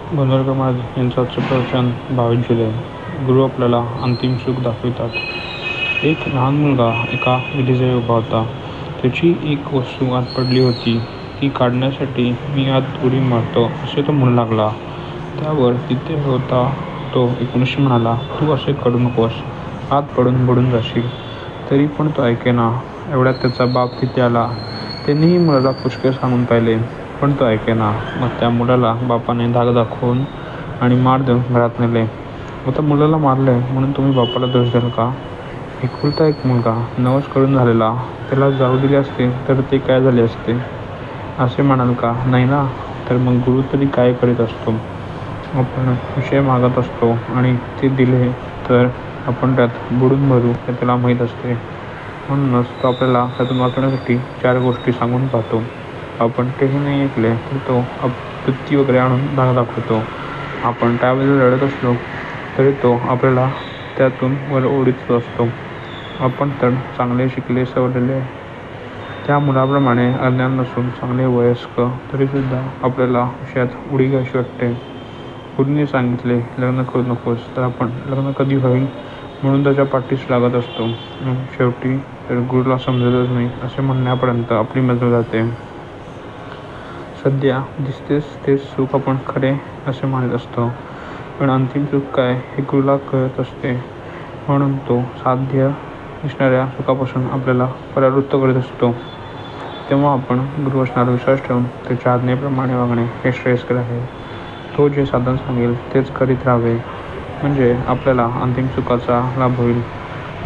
गोंधळकर महाराज यांचं आजचं प्रवचन 22 जुलै. गुरु आपल्याला अंतिम सुख दाखवितात. एक लहान मुलगा एका विहिरीजवळ उभा होता. त्याची एक वस्तू आत पडली होती. ती काढण्यासाठी मी आत उडी मारतो असे तो म्हणू लागला. त्यावर तिथे होता तो एक मनुष्य म्हणाला, तू असे करू नकोस, आत पडून बुडून जाशील. तरी पण तो ऐकेना. एवढ्यात त्याचा बाप तिथे आला. त्यानेही मुलाला पुष्कळ सांगून पाहिले, पण तो ऐकेना. मग त्या मुलाला बापाने धाक दाखवून आणि मार देऊन घरात नेले. आता मुलाला मारले म्हणून तुम्ही बापाला दोष द्याल का? एकुलता एक मुलगा, नवस करून झालेला. त्याला जाऊ दिले असते तर ते काय झाले असते असे म्हणाल का? नाही ना. तर मग गुरु तरी काय करीत असतो? आपण विषय मागत असतो आणि ते दिले तर आपण त्यात बुडून मरू हे त्याला माहीत असते. म्हणूनच तो आपल्याला त्यातून वाचवण्यासाठी 4 गोष्टी सांगून पाहतो. आपण तेही नाही ऐकले तर तो आपत्ती वगैरे आणून धाक दाखवतो. आपण त्याबद्दल रडत असलो तरी तो आपल्याला त्यातून वर ओढीत असतो. आपण तर चांगले शिकले सवरलेले त्या मुलाप्रमाणे अज्ञान नसून चांगले वयस्क तरीसुद्धा आपल्याला विषयात उडी घ्यायची वाटते. गुरुने सांगितले लग्न करू नकोस, तर आपण लग्न कधी होईल म्हणून त्याच्या पाठीस लागत असतो. शेवटी तर गुरुला समजतच नाही असे म्हणण्यापर्यंत आपली मजा जाते. सध्या दिसतेच तेच सुख आपण खरे असे मानत असतो, पण अंतिम सुख काय हे गुरुला कळत असते. म्हणून तो साध्य दिसणाऱ्या सुखापासून आपल्याला परावृत्त करीत असतो. तेव्हा आपण गुरुवचनावर विश्वास ठेवून त्याच्या आज्ञेप्रमाणे वागणे हे श्रेयस्कर आहे. तो जे साधन सांगेल तेच करीत राहावे, म्हणजे आपल्याला अंतिम सुखाचा लाभ होईल.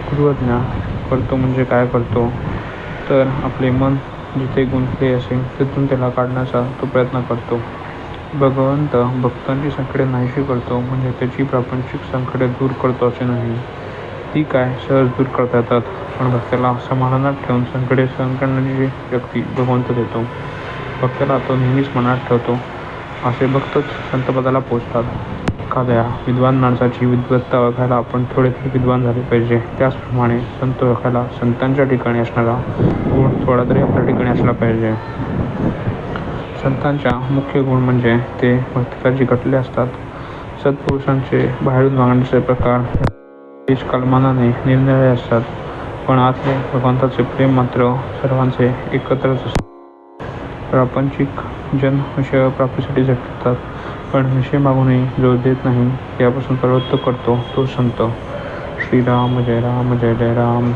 गुरुआज्ञा करतो म्हणजे काय करतो? तर आपले मन जिथे गुंतले असेल तिथून त्याला काढण्याचा तो प्रयत्न करतो. भगवंत भक्तांची संकटे नाहीशी करतो म्हणजे त्याची प्रापंचिक संकटे दूर करतो असे नाही. ती काय सहज दूर करता येतात, पण भक्ताला समाधानात ठेवून संकटे सहन करण्याची शक्ती भगवंत देतो. भक्ताला तो नेहमीच मनात ठेवतो. असे भक्तच संतपदाला पोचतात. एखाद्या विद्वान माणसाची विद्वत्ता ओळखायला आपण थोडे तरी विद्वान झाले पाहिजे. त्याचप्रमाणे संत ओळखायला संतांच्या ठिकाणी असणारा गुण थोडा तरी आपल्या ठिकाणी असला पाहिजे. संतांच्या मुख्य गुण म्हणजे ते भक्तीला चिकटलेले असतात. सत्पुरुषांचे बाहेरून वागण्याचे प्रकार निष्कालमानाने निरनिराळे असतात, पण आतले भगवंताचे प्रेम मात्र सर्वांचे एकत्रच असते. प्रापंचिक जन विषय प्राप्तीसाठी झटतात, पण विषय मागूनही जो देत नाही त्यापासून प्रवृत्त करतो तो संत. श्रीराम जय राम जय जय राम.